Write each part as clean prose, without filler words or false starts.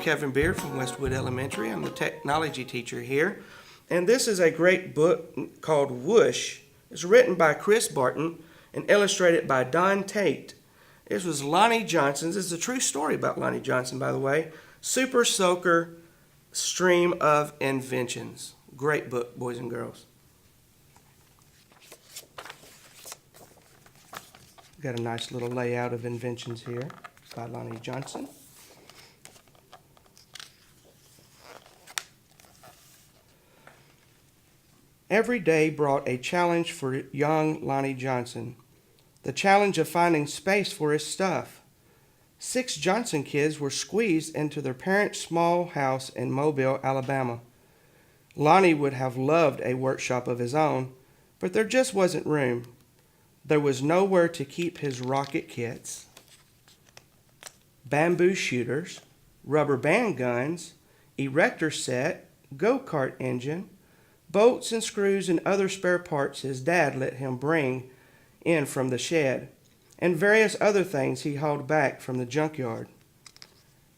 Kevin Beard from Westwood Elementary. I'm the technology teacher here. And this is a great book called Whoosh. It's written by Chris Barton and illustrated by Don Tate. This was Lonnie Johnson's. This is a true story about Lonnie Johnson, by the way. Super Soaker Stream of Inventions. Great book, boys and girls. Got a nice little layout of inventions here by Lonnie Johnson. Every day brought a challenge for young Lonnie Johnson. The challenge of finding space for his stuff. 6 Johnson kids were squeezed into their parents' small house in Mobile, Alabama. Lonnie would have loved a workshop of his own, but there just wasn't room. There was nowhere to keep his rocket kits, bamboo shooters, rubber band guns, erector set, go-kart engine, bolts and screws and other spare parts his dad let him bring in from the shed, and various other things he hauled back from the junkyard.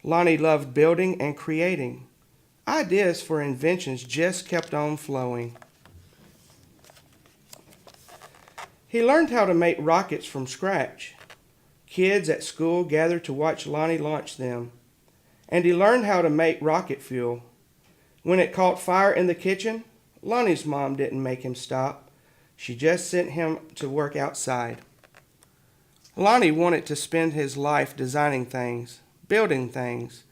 Lonnie loved building and creating. Ideas for inventions just kept on flowing. He learned how to make rockets from scratch. Kids at school gathered to watch Lonnie launch them. And he learned how to make rocket fuel. When it caught fire in the kitchen, Lonnie's mom didn't make him stop. She just sent him to work outside. Lonnie wanted to spend his life designing things, building things,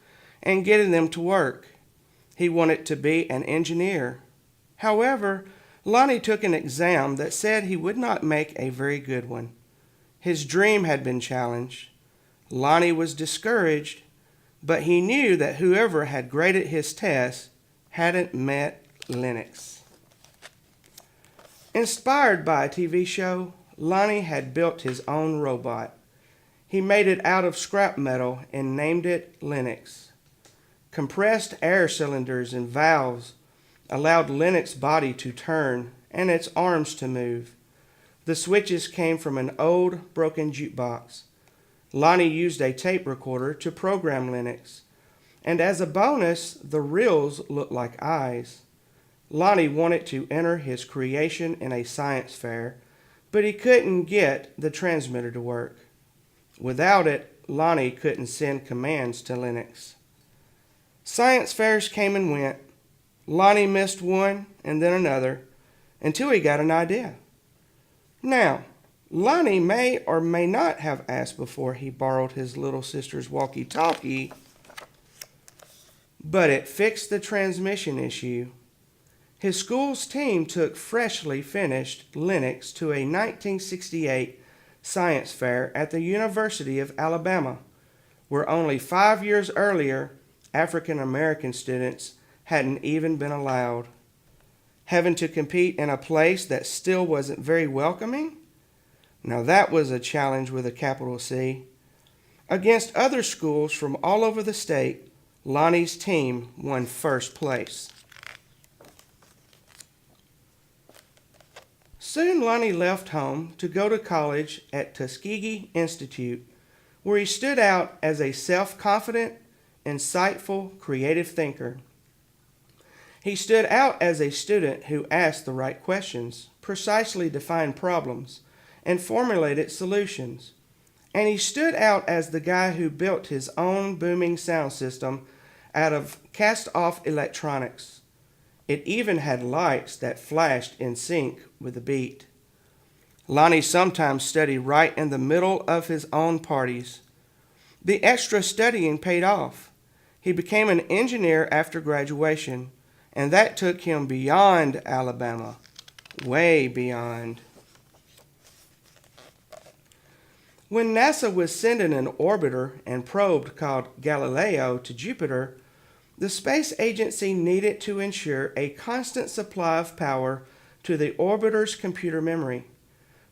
and getting them to work. He wanted to be an engineer. However, Lonnie took an exam that said he would not make a very good one. His dream had been challenged. Lonnie was discouraged, but he knew that whoever had graded his test hadn't met Linux. Inspired by a TV show, Lonnie had built his own robot. He made it out of scrap metal and named it Linux. Compressed air cylinders and valves allowed Linux body to turn and its arms to move. The switches came from an old, broken jukebox. Lonnie used a tape recorder to program Linux, and as a bonus, the reels looked like eyes. Lonnie wanted to enter his creation in a science fair, but he couldn't get the transmitter to work. Without it, Lonnie couldn't send commands to Linux. Science fairs came and went. Lonnie missed one and then another until he got an idea. Now, Lonnie may or may not have asked before he borrowed his little sister's walkie-talkie, but it fixed the transmission issue. His school's team took freshly finished Linux to a 1968 science fair at the University of Alabama, where only 5 years earlier, African American students hadn't even been allowed. Having to compete in a place that still wasn't very welcoming? Now that was a challenge with a capital C. Against other schools from all over the state, Lonnie's team won first place. Soon Lonnie left home to go to college at Tuskegee Institute, where he stood out as a self-confident, insightful, creative thinker. He stood out as a student who asked the right questions, precisely defined problems, and formulated solutions. And he stood out as the guy who built his own booming sound system out of cast-off electronics. It even had lights that flashed in sync with the beat. Lonnie sometimes studied right in the middle of his own parties. The extra studying paid off. He became an engineer after graduation, and that took him beyond Alabama, way beyond. When NASA was sending an orbiter and probe called Galileo to Jupiter, the space agency needed to ensure a constant supply of power to the orbiter's computer memory.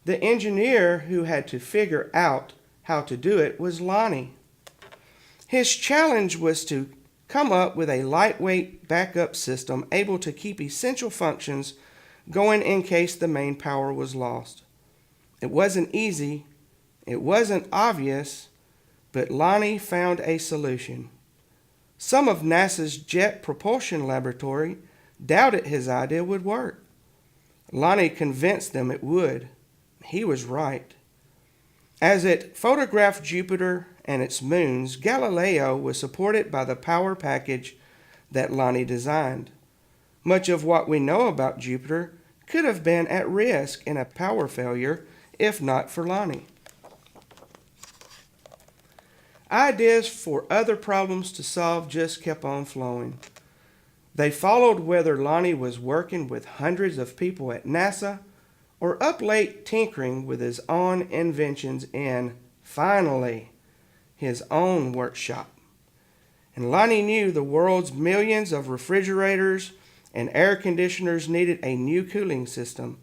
The engineer who had to figure out how to do it was Lonnie. His challenge was to come up with a lightweight backup system able to keep essential functions going in case the main power was lost. It wasn't easy, it wasn't obvious, but Lonnie found a solution. Some of NASA's Jet Propulsion Laboratory doubted his idea would work. Lonnie convinced them it would. He was right. As it photographed Jupiter and its moons, Galileo was supported by the power package that Lonnie designed. Much of what we know about Jupiter could have been at risk in a power failure if not for Lonnie. Ideas for other problems to solve just kept on flowing. They followed whether Lonnie was working with hundreds of people at NASA or up late tinkering with his own inventions in, finally, his own workshop. And Lonnie knew the world's millions of refrigerators and air conditioners needed a new cooling system,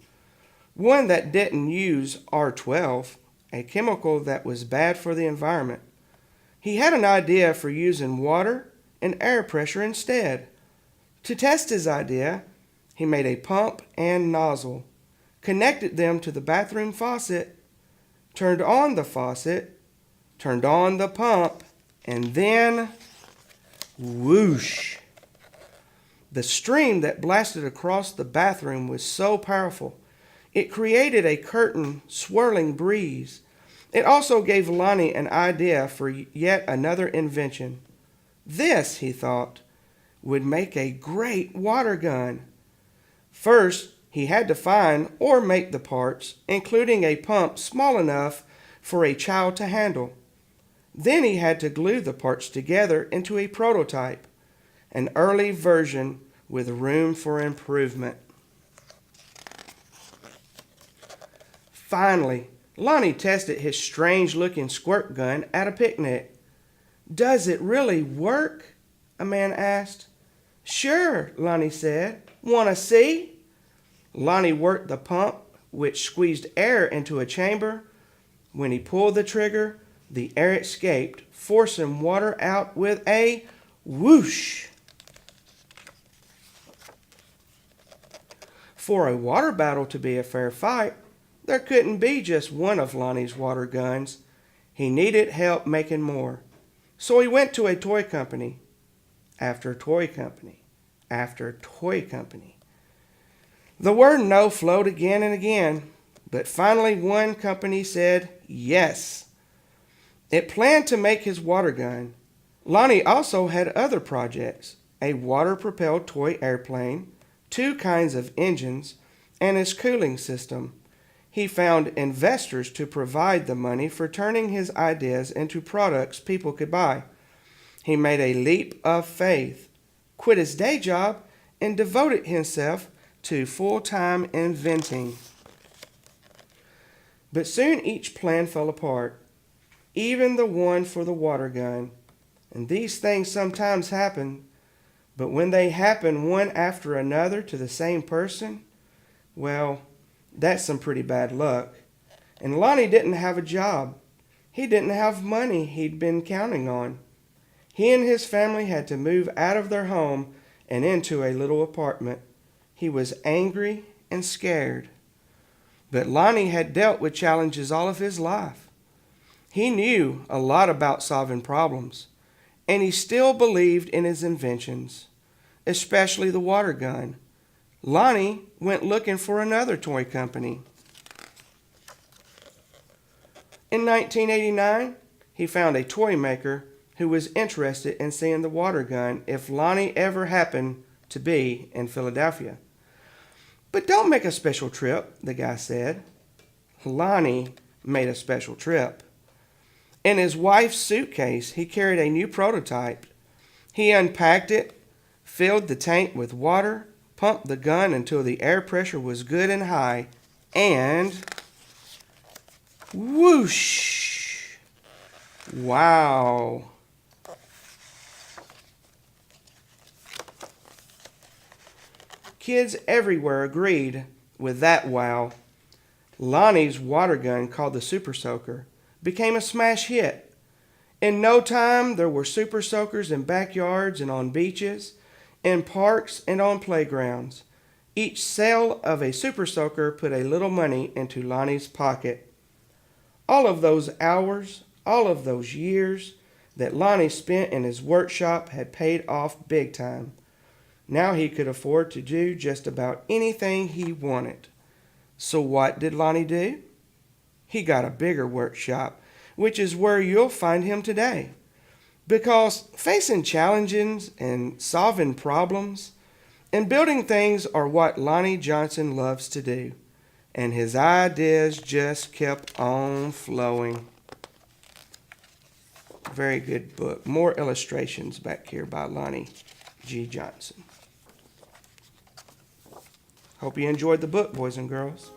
one that didn't use R12, a chemical that was bad for the environment. He had an idea for using water and air pressure instead. To test his idea, he made a pump and nozzle, connected them to the bathroom faucet, turned on the faucet, turned on the pump, and then whoosh! The stream that blasted across the bathroom was so powerful, it created a curtain swirling breeze. It also gave Lonnie an idea for yet another invention. This, he thought, would make a great water gun. First, he had to find or make the parts, including a pump small enough for a child to handle. Then he had to glue the parts together into a prototype, an early version with room for improvement. Finally, Lonnie tested his strange-looking squirt gun at a picnic. "Does it really work?" a man asked. "Sure," Lonnie said. "Want to see?" Lonnie worked the pump, which squeezed air into a chamber. When he pulled the trigger, the air escaped, forcing water out with a whoosh. For a water battle to be a fair fight, there couldn't be just one of Lonnie's water guns. He needed help making more. So he went to a toy company, after toy company, after toy company. The word no flowed again and again, but finally one company said yes. It planned to make his water gun. Lonnie also had other projects, a water-propelled toy airplane, 2 kinds of engines, and his cooling system. He found investors to provide the money for turning his ideas into products people could buy. He made a leap of faith, quit his day job, and devoted himself to full-time inventing. But soon each plan fell apart, even the one for the water gun. And these things sometimes happen, but when they happen one after another to the same person, well, that's some pretty bad luck. And Lonnie didn't have a job. He didn't have money he'd been counting on. He and his family had to move out of their home and into a little apartment. He was angry and scared. But Lonnie had dealt with challenges all of his life. He knew a lot about solving problems, and he still believed in his inventions, especially the water gun. Lonnie went looking for another toy company. In 1989, he found a toy maker who was interested in seeing the water gun if Lonnie ever happened to be in Philadelphia. "But don't make a special trip," the guy said. Lonnie made a special trip. In his wife's suitcase, he carried a new prototype. He unpacked it, filled the tank with water, pumped the gun until the air pressure was good and high, and whoosh! Wow! Kids everywhere agreed with that wow. Lonnie's water gun, called the Super Soaker, became a smash hit. In no time, there were Super Soakers in backyards and on beaches, in parks and on playgrounds. Each sale of a Super Soaker put a little money into Lonnie's pocket. All of those hours, all of those years, that Lonnie spent in his workshop had paid off big time. Now he could afford to do just about anything he wanted. So what did Lonnie do? He got a bigger workshop, which is where you'll find him today. Because facing challenges and solving problems and building things are what Lonnie Johnson loves to do. And his ideas just kept on flowing. Very good book. More illustrations back here by Lonnie G. Johnson. Hope you enjoyed the book, boys and girls.